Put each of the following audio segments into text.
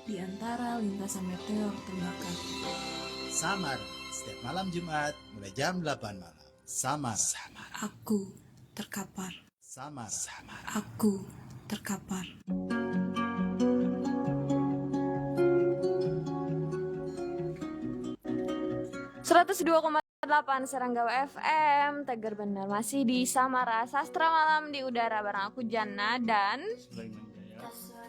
di antara lintasan meteor terbakar. Samar, setiap malam Jumat mulai jam 8 malam. Samar. Aku terkapar. Samar. Aku terkapar. .8 Seranggawa FM, Tegar benar masih di Samara Sastra Malam di udara bareng aku Jana dan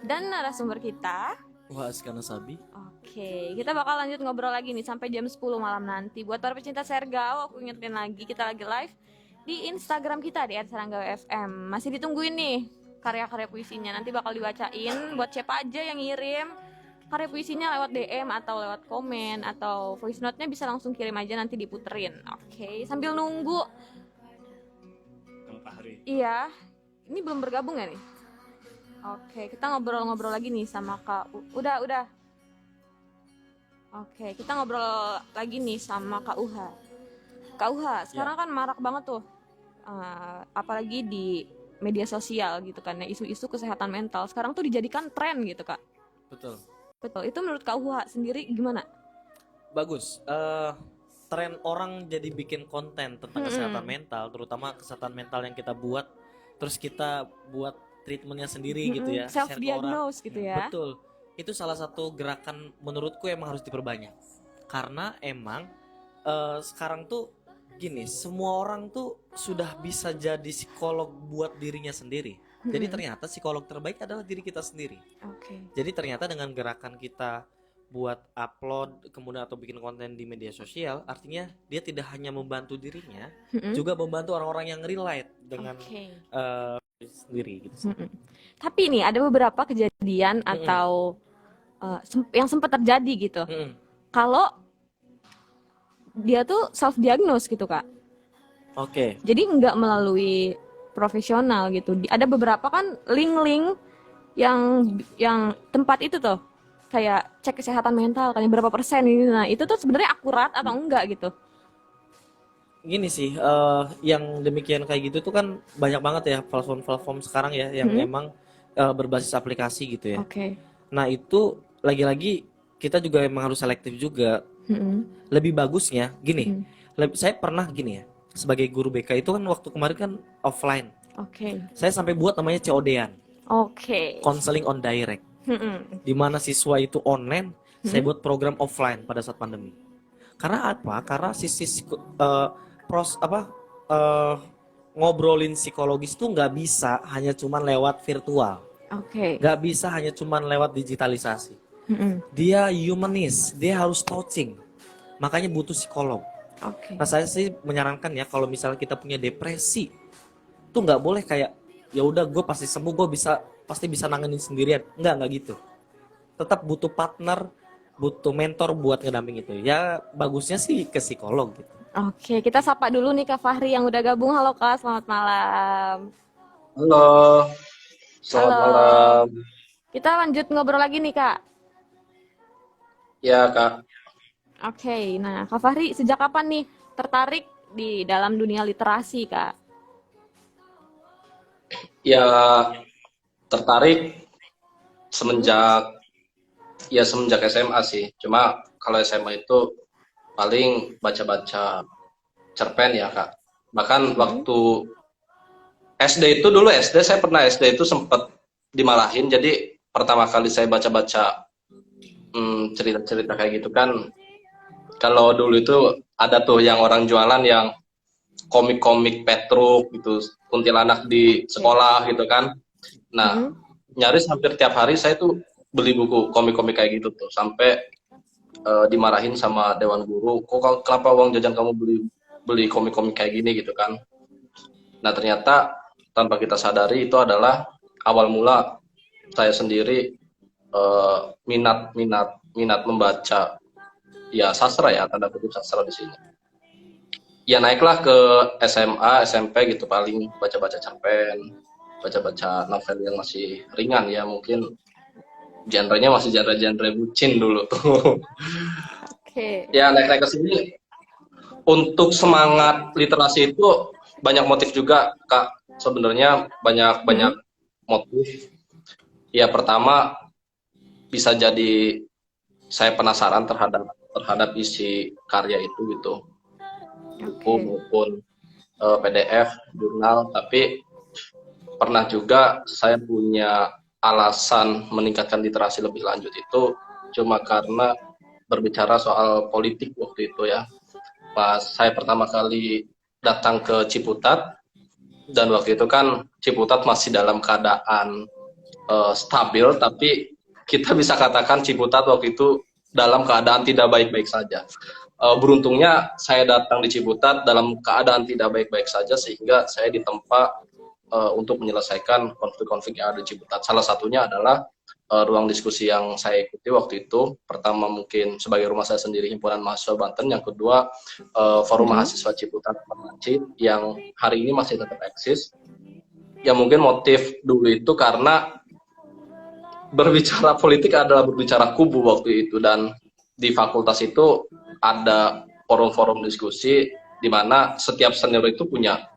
narasumber kita. Wah, Askana Sabi. Oke, kita bakal lanjut ngobrol lagi nih sampai jam 10 malam nanti. Buat para pecinta Sergao, aku ingetin lagi kita lagi live di Instagram kita di @seranggawa FM. Masih ditungguin nih karya-karya puisinya, nanti bakal dibacain buat siapa aja yang ngirim karya puisinya lewat DM atau lewat komen atau voice note-nya bisa langsung kirim aja, nanti diputerin. Oke, sambil nunggu. Iya, ini belum bergabung ya nih? Oke, kita ngobrol-ngobrol lagi nih sama Kak Udah. Oke, kita ngobrol lagi nih sama Kak Uha. Kak Uha, sekarang kan marak banget tuh, apalagi di media sosial gitu kan ya, isu-isu kesehatan mental. Sekarang tuh dijadikan tren gitu, Kak. Betul, itu menurut Kak Uha sendiri gimana? Bagus. Tren orang jadi bikin konten tentang kesehatan mental, terutama kesehatan mental yang kita buat, terus kita buat treatmentnya sendiri gitu ya, self diagnose gitu ya. Betul, itu salah satu gerakan menurutku emang harus diperbanyak, karena emang sekarang tuh gini, semua orang tuh sudah bisa jadi psikolog buat dirinya sendiri. Jadi ternyata psikolog terbaik adalah diri kita sendiri. Jadi ternyata dengan gerakan kita buat upload kemudian atau bikin konten di media sosial, artinya dia tidak hanya membantu dirinya, juga membantu orang-orang yang relate dengan sendiri gitu. Tapi nih ada beberapa kejadian atau yang sempat terjadi gitu. Kalau dia tuh self diagnose gitu, Kak. Jadi nggak melalui profesional gitu. Ada beberapa kan link-link yang tempat itu tuh kayak cek kesehatan mental kan berapa persen ini. Nah, itu tuh sebenarnya akurat atau enggak gitu. Gini sih, yang demikian kayak gitu tuh kan banyak banget ya platform sekarang ya yang emang berbasis aplikasi gitu ya. Nah, itu lagi-lagi kita juga emang harus selektif juga. Lebih bagusnya gini, saya pernah gini ya, sebagai guru BK itu kan waktu kemarin kan offline. Saya sampai buat namanya COD-an. Counseling on direct. Di mana siswa itu online, saya buat program offline pada saat pandemi. Karena apa? Karena ngobrolin psikologis tuh nggak bisa hanya cuman lewat virtual. Nggak bisa hanya cuman lewat digitalisasi. Dia humanis, dia harus touching. Makanya butuh psikolog. Nah, saya sih menyarankan ya, kalau misalnya kita punya depresi, tuh nggak boleh kayak ya udah gue pasti sembuh, gue pasti bisa nanganin sendirian. Nggak gitu. Tetap butuh partner, butuh mentor buat ngedamping itu. Ya bagusnya sih ke psikolog gitu. Kita sapa dulu nih Kak Fahri yang udah gabung. Halo Kak, selamat malam. Halo, selamat malam. Kita lanjut ngobrol lagi nih Kak. Ya Kak. Nah Kak Fahri sejak kapan nih tertarik di dalam dunia literasi Kak? Ya tertarik semenjak SMA sih. Cuma kalau SMA itu paling baca-baca cerpen ya Kak. Bahkan waktu SD itu dulu saya pernah SD itu sempat dimarahin. Jadi pertama kali saya baca-baca cerita-cerita kayak gitu kan, kalau dulu itu ada tuh yang orang jualan yang komik-komik Petruk gitu, kuntilanak di sekolah gitu kan. Nah, nyaris hampir tiap hari saya tuh beli buku komik-komik kayak gitu tuh, sampai dimarahin sama dewan guru, kok kenapa uang jajan kamu beli komik-komik kayak gini gitu kan. Nah, ternyata tanpa kita sadari itu adalah awal mula saya sendiri minat membaca ya sastra ya, tanda kutip sastra di sini. Ya naiklah ke SMA, SMP gitu, paling baca-baca cerpen, baca-baca novel yang masih ringan ya, mungkin genrenya masih genre bucin dulu tuh. Ya naik-naik ke sini, untuk semangat literasi itu banyak motif juga Kak. Sebenarnya banyak motif. Ya pertama bisa jadi saya penasaran terhadap isi karya itu gitu, buku maupun PDF, jurnal. Tapi pernah juga saya punya alasan meningkatkan literasi lebih lanjut itu cuma karena berbicara soal politik waktu itu ya. Pas saya pertama kali datang ke Ciputat, dan waktu itu kan Ciputat masih dalam keadaan stabil, tapi kita bisa katakan Ciputat waktu itu dalam keadaan tidak baik-baik saja. Beruntungnya saya datang di Ciputat dalam keadaan tidak baik-baik saja, sehingga saya ditempa untuk menyelesaikan konflik-konflik yang ada di Ciputat. Salah satunya adalah ruang diskusi yang saya ikuti waktu itu. Pertama mungkin sebagai rumah saya sendiri, Himpunan Mahasiswa Banten. Yang kedua Forum Mahasiswa Ciputat Permacit, yang hari ini masih tetap eksis. Ya mungkin motif dulu itu karena berbicara politik adalah berbicara kubu waktu itu, dan di fakultas itu ada forum-forum diskusi di mana setiap senior itu punya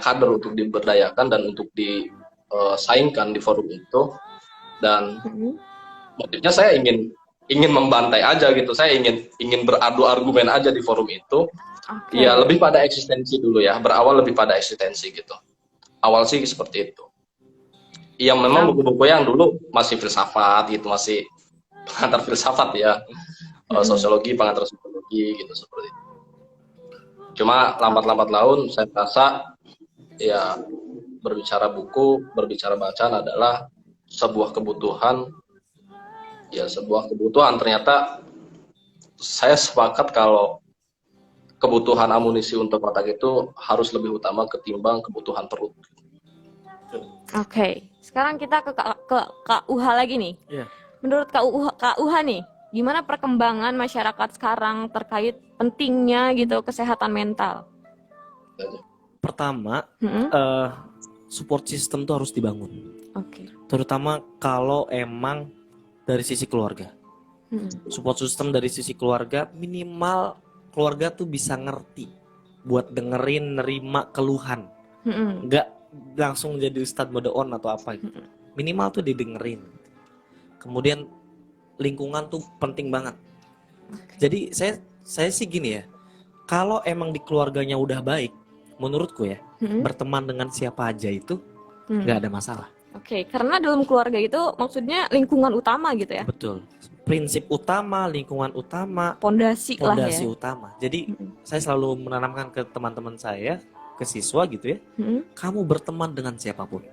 kader untuk diberdayakan dan untuk disaingkan di forum itu. Dan motifnya saya ingin membantai aja gitu, saya ingin beradu argumen aja di forum itu. Ya lebih pada eksistensi dulu ya, berawal lebih pada eksistensi gitu. Awal sih seperti itu. Yang memang buku-buku yang dulu masih filsafat gitu, masih pengantar filsafat ya, sosiologi, pengantar sosiologi gitu, seperti itu. Cuma lambat-lambat laun saya merasa ya berbicara buku, berbicara bacaan adalah sebuah kebutuhan. Ya sebuah kebutuhan, ternyata saya sepakat kalau kebutuhan amunisi untuk otak itu harus lebih utama ketimbang kebutuhan perut. Oke, sekarang kita ke Kak Uha lagi nih. Iya. Menurut Kak Uha nih, gimana perkembangan masyarakat sekarang terkait pentingnya gitu kesehatan mental? Pertama, support system tuh harus dibangun. Oke. Terutama kalau emang dari sisi keluarga. Support system dari sisi keluarga, minimal keluarga tuh bisa ngerti buat dengerin, nerima keluhan. Nggak langsung jadi ustadz mode on atau apa gitu. Minimal tuh didengerin. Kemudian lingkungan tuh penting banget. Jadi saya sih gini ya, kalau emang di keluarganya udah baik, menurutku ya, berteman dengan siapa aja itu nggak ada masalah. Oke, karena dalam keluarga itu maksudnya lingkungan utama gitu ya? Betul. Prinsip utama, lingkungan utama, pondasi lah ya. Utama. Jadi saya selalu menanamkan ke teman-teman saya, ke siswa gitu ya, kamu berteman dengan siapapun,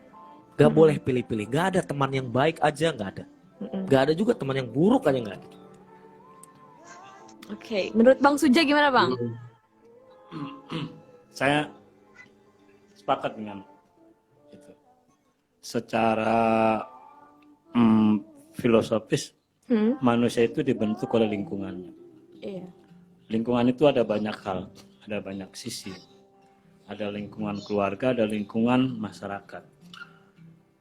gak boleh pilih-pilih. Gak ada teman yang baik aja, gak ada. Gak ada juga teman yang buruk aja, gak ada. Oke, menurut Bang Suja gimana Bang? Saya sepakat dengan itu. Secara filosofis, manusia itu dibentuk oleh lingkungannya. Iya. Lingkungan itu ada banyak hal, ada banyak sisi. Ada lingkungan keluarga, ada lingkungan masyarakat.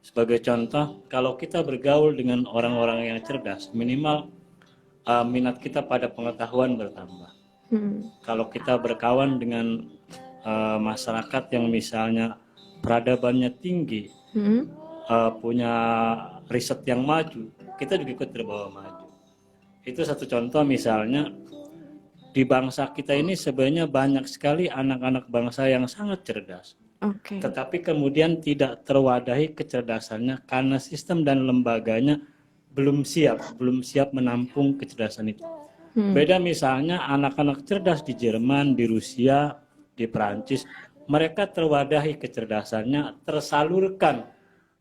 Sebagai contoh, kalau kita bergaul dengan orang-orang yang cerdas, minimal minat kita pada pengetahuan bertambah. Kalau kita berkawan dengan masyarakat yang misalnya peradabannya tinggi, punya riset yang maju, kita juga ikut terbawa maju. Itu satu contoh. Misalnya di bangsa kita ini sebenarnya banyak sekali anak-anak bangsa yang sangat cerdas. Tetapi kemudian tidak terwadahi kecerdasannya karena sistem dan lembaganya belum siap menampung kecerdasan itu. Beda misalnya anak-anak cerdas di Jerman, di Rusia, di Perancis, mereka terwadahi kecerdasannya, tersalurkan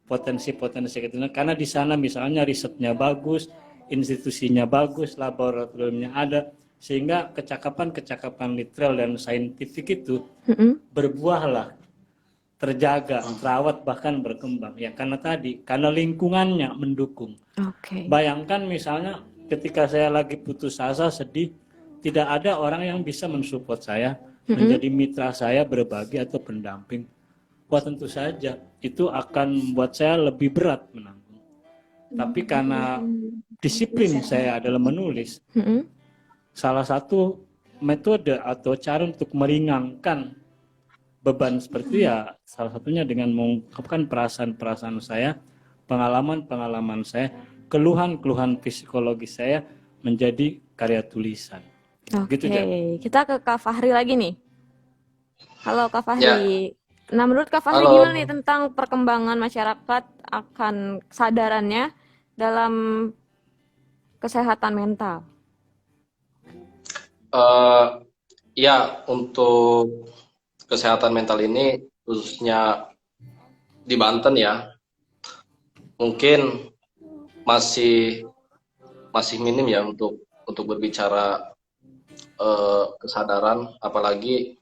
potensi-potensi itu karena di sana misalnya risetnya bagus, institusinya bagus, laboratoriumnya ada, sehingga kecakapan literal dan saintifik itu berbuahlah, terjaga, terawat, bahkan berkembang. Ya karena lingkungannya mendukung. Bayangkan misalnya ketika saya lagi putus asa, sedih, tidak ada orang yang bisa mensupport saya, menjadi mitra saya, berbagi atau pendamping. Wah tentu saja itu akan membuat saya lebih berat menanggung. Tapi karena disiplin saya adalah menulis, salah satu metode atau cara untuk meringankan beban seperti ya salah satunya dengan mengungkapkan perasaan-perasaan saya, pengalaman-pengalaman saya keluhan-keluhan psikologis saya menjadi karya tulisan. Oke, Gitu, Jan. kita ke Kak Fahri lagi nih. Halo Kak Ya, Fahri. Nah, menurut Kak Fahri halo. gimana nih tentang perkembangan masyarakat akan kesadarannya dalam kesehatan mental? Eh, ya, untuk kesehatan mental ini khususnya di Banten ya, mungkin masih masih minim ya untuk berbicara kesadaran, apalagi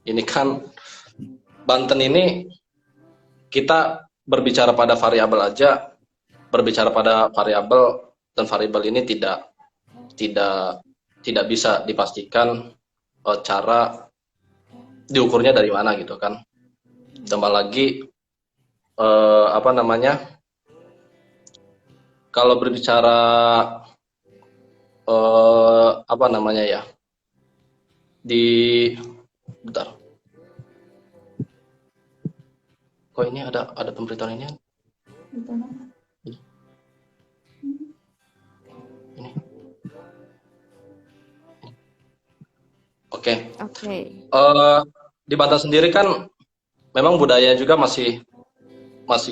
ini kan Banten ini kita berbicara pada variabel aja, berbicara pada variabel, dan variabel ini tidak tidak bisa dipastikan cara diukurnya dari mana gitu kan. Tambah lagi apa namanya, kalau berbicara apa namanya ya, di bentar, kok ini ada pemberitahuan ini ini oke. Di Banten sendiri kan memang budaya juga masih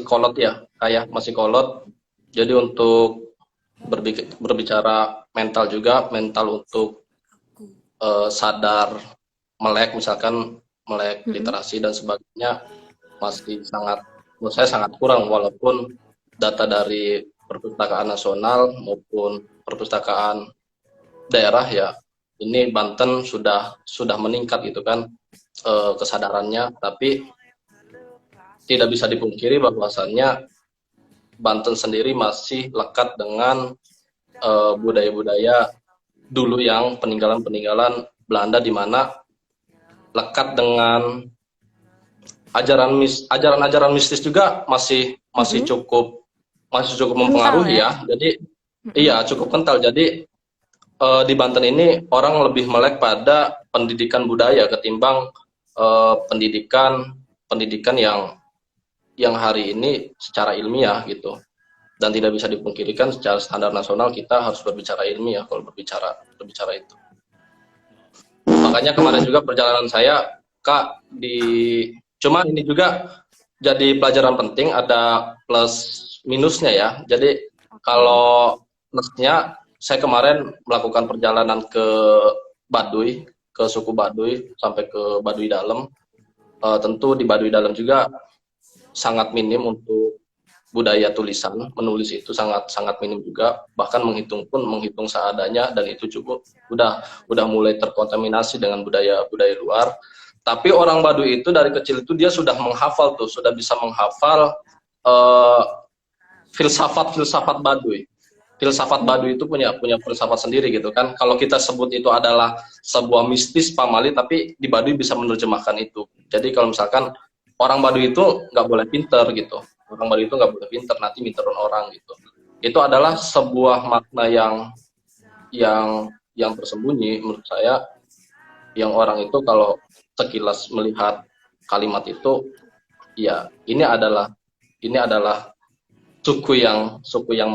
kolot ya, kayak masih kolot. Jadi untuk berbicara mental juga, mental untuk sadar, melek misalkan, melek literasi dan sebagainya, masih sangat, menurut saya sangat kurang, walaupun data dari perpustakaan nasional maupun perpustakaan daerah ya, ini Banten sudah meningkat gitu kan kesadarannya, tapi tidak bisa dipungkiri bahwasannya Banten sendiri masih lekat dengan budaya-budaya dulu yang peninggalan-peninggalan Belanda, di mana lekat dengan ajaran-ajaran mistis juga masih cukup mempengaruhi ya. Jadi iya cukup kental. Jadi di Banten ini orang lebih melek pada pendidikan budaya ketimbang pendidikan yang hari ini secara ilmiah gitu. Dan tidak bisa dipungkirikan secara standar nasional kita harus berbicara ilmiah kalau berbicara itu. Makanya kemarin juga perjalanan saya, Kak, cuma ini juga jadi pelajaran penting, ada plus minusnya ya. Jadi kalau plusnya, saya kemarin melakukan perjalanan ke Baduy, ke suku Baduy sampai ke Baduy Dalam. Tentu di Baduy Dalam juga sangat minim untuk budaya tulisan, menulis itu sangat minim juga, bahkan menghitung seadanya, dan itu cukup udah mulai terkontaminasi dengan budaya luar. Tapi orang Baduy itu dari kecil itu dia sudah menghafal tuh, sudah bisa menghafal filsafat Baduy. Filsafat Baduy itu punya filsafat sendiri gitu kan. Kalau kita sebut itu adalah sebuah mistis pamali, tapi di Baduy bisa menerjemahkan itu. Jadi kalau misalkan orang Baduy itu nggak boleh pinter gitu, orang Baduy itu nggak boleh pinter, nanti minterin orang gitu. Itu adalah sebuah makna yang tersembunyi menurut saya, yang orang itu kalau sekilas melihat kalimat itu, ya ini adalah suku yang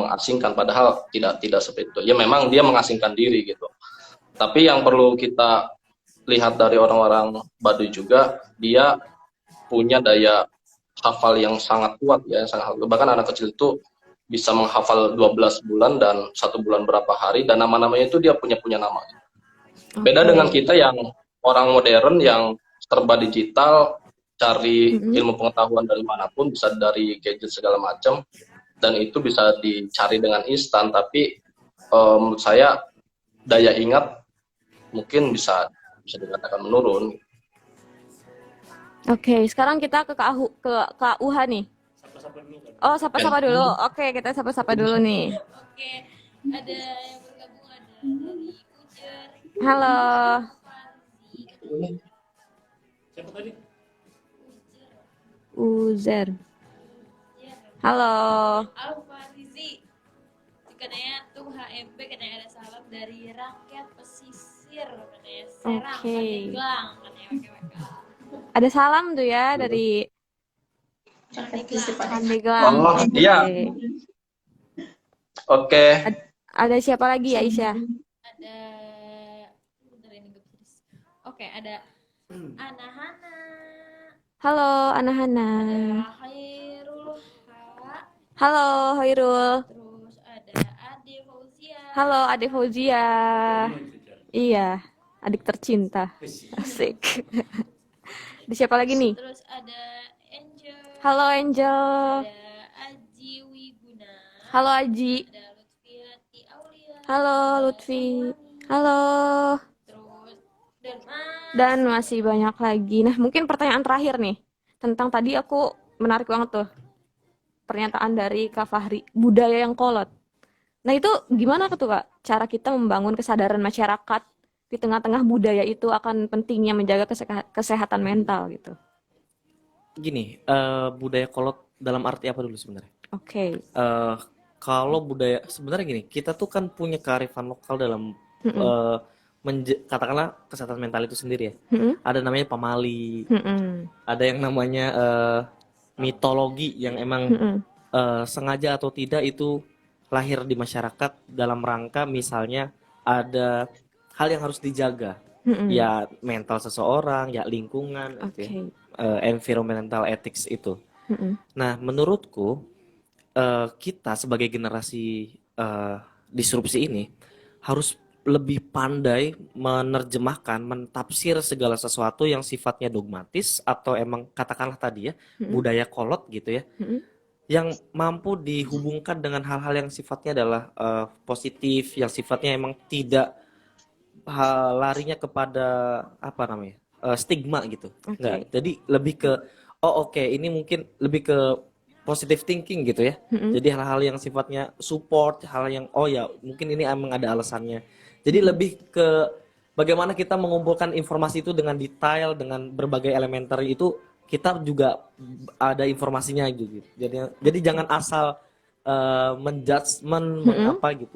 mengasingkan, padahal tidak seperti itu. Ya memang dia mengasingkan diri gitu. Tapi yang perlu kita lihat dari orang-orang Baduy juga, dia punya daya hafal yang sangat kuat ya, bahkan anak kecil itu bisa menghafal 12 bulan dan 1 bulan berapa hari, dan nama-namanya itu dia punya nama. Beda dengan kita yang orang modern yang serba digital, cari ilmu pengetahuan dari manapun, bisa dari gadget segala macam, dan itu bisa dicari dengan instan. Tapi menurut saya daya ingat mungkin bisa dikatakan menurun. Oke, sekarang kita ke Kak Uha nih. Oh, sapa-sapa dulu. Oke, kita sapa-sapa dulu nih. Oke, ada yang bergabung, ada dari Ujer. Halo. Siapa tadi? Uzer. Halo. Halo Pak Rizi. Katanya tuh HMP, katanya ada salam dari rakyat pesisir, katanya Serang, Pandeglang, katanya WKWK. Ada salam tuh ya dari Pandeglang. Oh iya. Oke. Ada siapa lagi Aisyah? Ada bentar ini gue tulis. Oke, ada Anahana, Halo Anahana. ada Khairul Ha, Halo Hoirul. terus ada Ade Fauzia, Halo Ade Fauzia. Iya, adik tercinta. Asik. Ada siapa lagi nih? terus ada Angel, Halo Angel. ada Aji Wiguna, Halo Aji. ada Lutfiati Aulia, Halo ada Lutfi. Sohani, Halo. terus dan Dan masih banyak lagi. Nah, mungkin pertanyaan terakhir nih. Tentang tadi aku menarik banget tuh. Pernyataan dari Kak Fahri. Budaya yang kolot. Nah, itu gimana tuh Kak? Cara kita membangun kesadaran masyarakat di tengah-tengah budaya itu akan pentingnya menjaga kesehatan mental gitu. Gini, budaya kolot dalam arti apa dulu sebenarnya? Oke. Kalau budaya sebenarnya gini, kita tuh kan punya kearifan lokal dalam katakanlah kesehatan mental itu sendiri ya. Ada namanya pamali, ada yang namanya mitologi yang emang sengaja atau tidak itu lahir di masyarakat dalam rangka misalnya ada hal yang harus dijaga, ya mental seseorang, ya lingkungan, gitu ya. Environmental ethics itu. Nah, menurutku kita sebagai generasi disrupsi ini harus lebih pandai menerjemahkan, mentafsir segala sesuatu yang sifatnya dogmatis atau emang katakanlah tadi ya budaya kolot gitu ya, yang mampu dihubungkan dengan hal-hal yang sifatnya adalah positif, yang sifatnya emang tidak larinya kepada apa namanya stigma gitu. Nggak, jadi lebih ke ini mungkin lebih ke positive thinking gitu ya. Jadi hal-hal yang sifatnya support, hal yang ya mungkin ini emang ada alasannya. Jadi lebih ke bagaimana kita mengumpulkan informasi itu dengan detail, dengan berbagai elementer itu kita juga ada informasinya gitu. Jadi jangan asal menjudgment,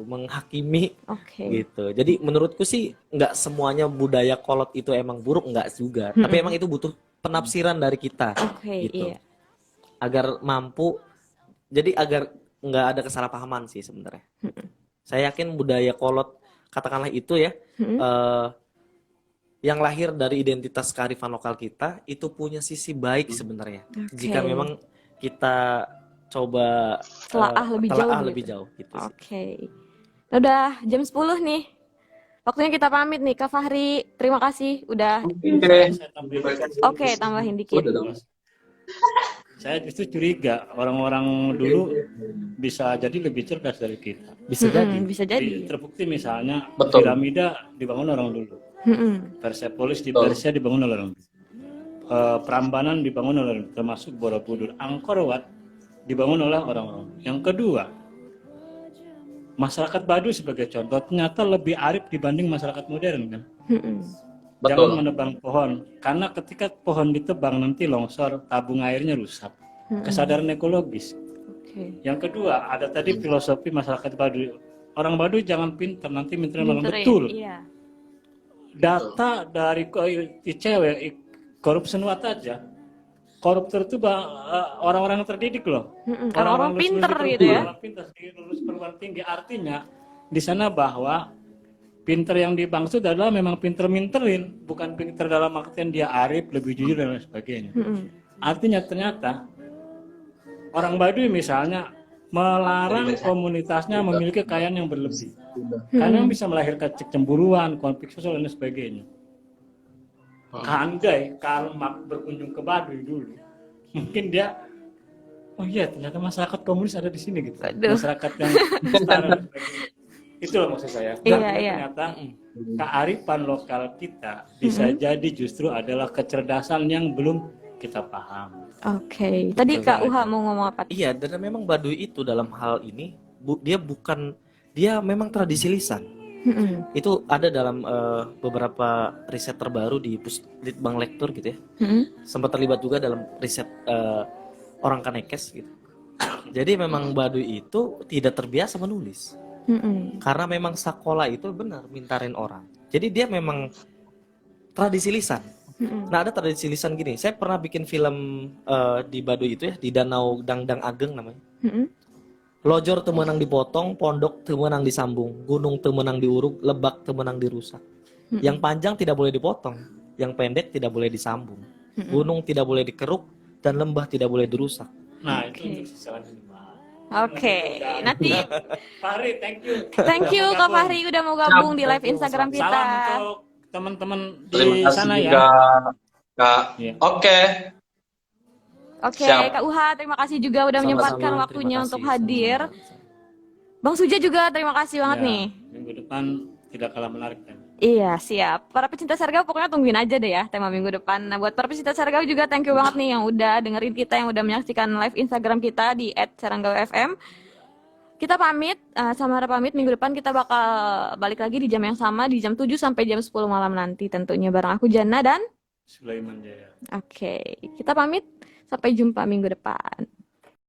menghakimi gitu. Jadi menurutku sih nggak semuanya budaya kolot itu emang buruk, nggak juga. Tapi emang itu butuh penafsiran dari kita gitu. Iya. Agar mampu, jadi agar nggak ada kesalahpahaman sih sebenarnya. Saya yakin budaya kolot katakanlah itu ya, yang lahir dari identitas kearifan lokal kita itu punya sisi baik sebenarnya. Jika memang kita coba telaah lebih jauh gitu. Udah jam 10 nih. Waktunya kita pamit nih Kak Fahri. Terima kasih udah. Oke, tambahin dikit. Saya justru curiga orang-orang dulu bisa jadi lebih cerdas dari kita. Bisa jadi. Terbukti misalnya piramida dibangun orang dulu. Persepolis di Persia dibangun oleh orang dulu. Prambanan dibangun oleh orang dulu, termasuk Borobudur. Angkor Wat dibangun oleh orang-orang. Yang kedua, masyarakat Baduy sebagai contoh ternyata lebih arif dibanding masyarakat modern kan. Jangan menebang pohon, karena ketika pohon ditebang nanti longsor, tabung airnya rusak. Kesadaran ekologis. Yang kedua, ada tadi filosofi masyarakat Baduy. Orang Baduy jangan pintar, nanti minta betul. Iya. Data dari cewek korupsi nuat aja. Koruptor itu orang-orang yang terdidik loh. Orang-orang pintar gitu ya. Orang pintar, lulus perguruan tinggi. Artinya di sana bahwa pinter yang dimaksud adalah memang pinter-minterin, bukan pinter dalam artian dia arif, lebih jujur dan lain sebagainya. Artinya ternyata orang Baduy misalnya melarang komunitasnya memiliki kekayaan yang berlebih, karena bisa melahirkan cemburuan, konflik sosial dan sebagainya. Andai Karl Marx berkunjung ke Baduy dulu, mungkin dia, oh iya ternyata masyarakat komunis ada di sini gitu, masyarakat yang setara. Itulah maksud saya. Ternyata kearifan lokal kita bisa jadi justru adalah kecerdasan yang belum kita paham. Tadi Kak Uha mau ngomong apa? Iya, dan memang Baduy itu dalam hal ini dia memang tradisi lisan. Itu ada dalam beberapa riset terbaru di Litbang Lektur gitu ya. Sempat terlibat juga dalam riset orang Kanekes gitu. Jadi memang Baduy itu tidak terbiasa menulis. Karena memang sekolah itu benar mintarin orang. Jadi dia memang tradisi lisan. Nah ada tradisi lisan gini. Saya pernah bikin film di Baduy itu ya, di Danau Dangdang Ageng namanya. Lojor temenang dipotong, pondok temenang disambung, gunung temenang diuruk, lebak temenang dirusak. Yang panjang tidak boleh dipotong, yang pendek tidak boleh disambung, gunung tidak boleh dikeruk, dan lembah tidak boleh dirusak. Nah, itu untuk selanjutnya. Oke, nanti Fahri, thank you. thank you Kak Fahri udah mau gabung di live Instagram kita. Salam untuk teman-teman Terima di kasih sana ya. juga, Kak. Iya. Oke. Oke, Siap. Kak Uha, terima kasih juga udah menyempatkan Sama-sama, waktunya terima untuk kasih, hadir. sama-sama. Bang Suja juga terima kasih banget Ya, nih. minggu depan tidak kalah menarik kan. Iya, siap. Para pecinta Sergau pokoknya tungguin aja deh ya tema minggu depan. Nah, buat para pecinta Sergau juga thank you banget nih yang udah dengerin kita, yang udah menyaksikan live Instagram kita di @seranggau_fm. Kita pamit, Samara pamit, minggu depan kita bakal balik lagi di jam yang sama, di jam 7 sampai jam 10 malam nanti tentunya bareng aku Jana dan Sulaiman Jaya. oke, kita pamit, sampai jumpa minggu depan.